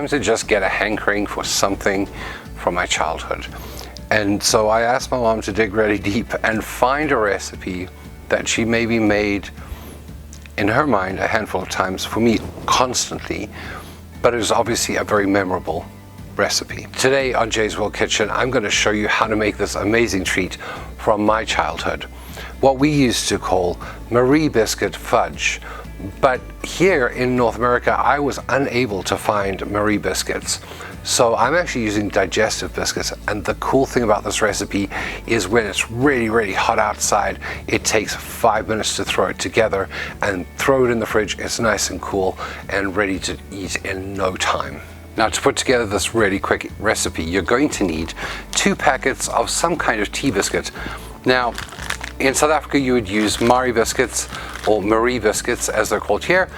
sometimes I just get a hankering for something from my childhood. And so I asked my mom to dig really deep and find a recipe that she maybe made in her mind a handful of times, for me constantly, but it was obviously a very memorable recipe. Today on Jay's World Kitchen, I'm going to show you how to make this amazing treat from my childhood, what we used to call Marie Biscuit fudge. But here in North America, I was unable to find Marie biscuits. So I'm actually using digestive biscuits, and the cool thing about this recipe is when it's really, really hot outside, it takes 5 minutes to throw it together and throw it in the fridge. It's nice and cool and ready to eat in no time. Now, to put together this really quick recipe, you're going to need 2 packets of some kind of tea biscuit. Now, in South Africa, you would use Marie biscuits, or Marie biscuits as they're called here,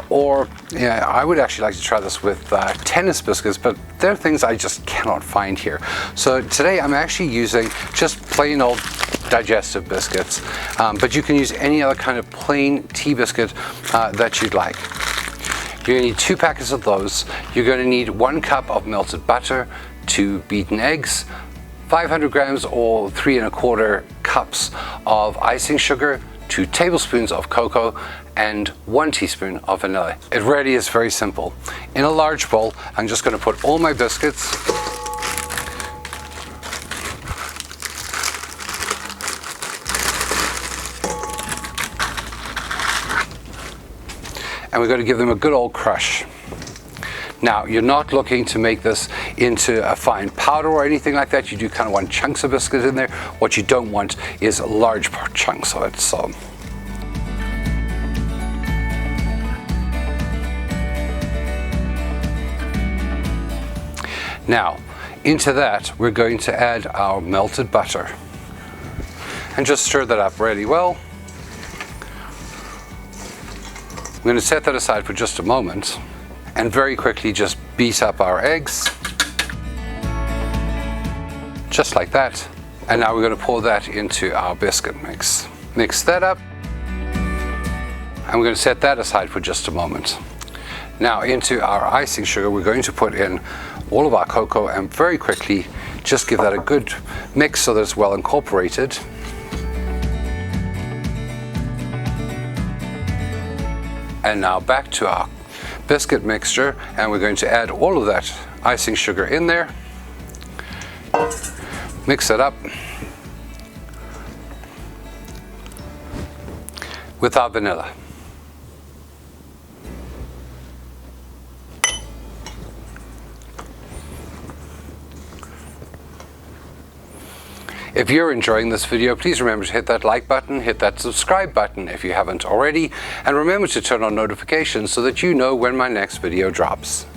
or I would actually like to try this with tennis biscuits, but they're things I just cannot find here. So today I'm actually using just plain old digestive biscuits, but you can use any other kind of plain tea biscuit that you'd like. You're going to need 2 packets of those. You're going to need 1 cup of melted butter, 2 beaten eggs, 500 grams or 3 1/4 cups of icing sugar, 2 tablespoons of cocoa, and 1 teaspoon of vanilla. It really is very simple. In a large bowl, I'm just going to put all my biscuits, and we're going to give them a good old crush. Now, you're not looking to make this into a fine powder or anything like that. You do kind of want chunks of biscuit in there. What you don't want is large chunks of it. So now, into that, we're going to add our melted butter and just stir that up really well. I'm going to set that aside for just a moment and very quickly just beat up our eggs, just like that. And now we're going to pour that into our biscuit mix. Mix that up, and we're going to set that aside for just a moment. Now, into our icing sugar, we're going to put in all of our cocoa and very quickly just give that a good mix so that it's well incorporated. And now back to our biscuit mixture, and we're going to add all of that icing sugar in there. Mix it up with our vanilla. If you're enjoying this video, please remember to hit that like button, hit that subscribe button if you haven't already, and remember to turn on notifications so that you know when my next video drops.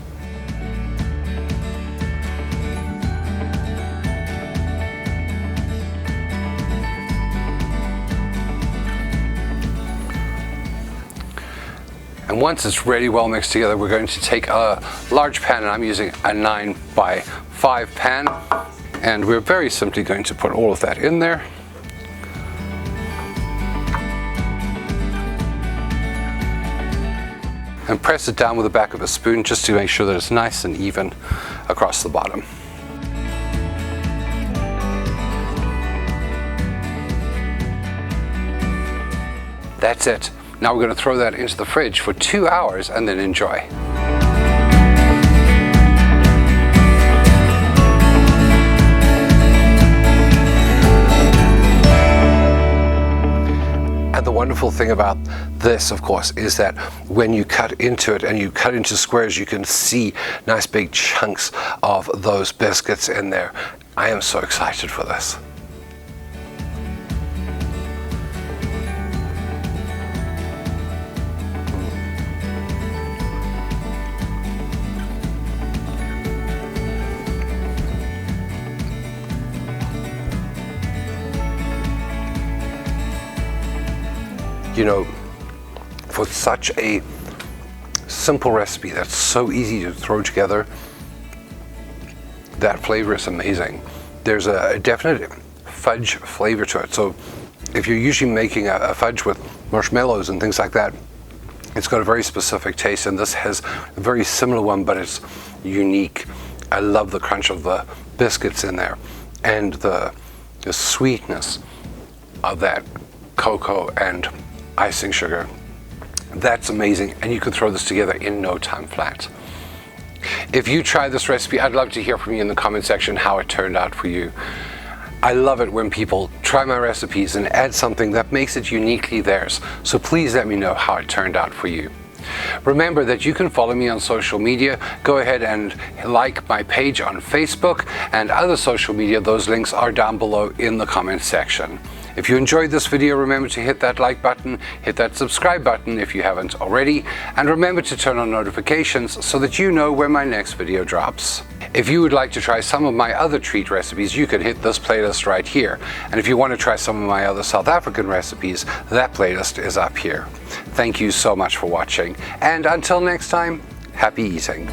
And once it's really well mixed together, we're going to take a large pan, and I'm using a 9x5 pan. And we're very simply going to put all of that in there. And press it down with the back of a spoon just to make sure that it's nice and even across the bottom. That's it. Now we're going to throw that into the fridge for 2 hours and then enjoy. And the wonderful thing about this, of course, is that when you cut into it and you cut into squares, you can see nice big chunks of those biscuits in there. I am so excited for this. You know, for such a simple recipe that's so easy to throw together, that flavor is amazing. There's a definite fudge flavor to it. So if you're usually making a fudge with marshmallows and things like that, It's got a very specific taste, and this has a very similar one, but it's unique. I love the crunch of the biscuits in there and the sweetness of that cocoa and icing sugar. That's amazing, and you can throw this together in no time flat. If you try this recipe, I'd love to hear from you in the comment section how it turned out for you. I love it when people try my recipes and add something that makes it uniquely theirs. So please let me know how it turned out for you. Remember that you can follow me on social media. Go ahead and like my page on Facebook and other social media. Those links are down below in the comment section. If you enjoyed this video, remember to hit that like button, hit that subscribe button if you haven't already, and remember to turn on notifications so that you know when my next video drops. If you would like to try some of my other treat recipes, you can hit this playlist right here. And if you want to try some of my other South African recipes, that playlist is up here. Thank you so much for watching, and until next time, happy eating.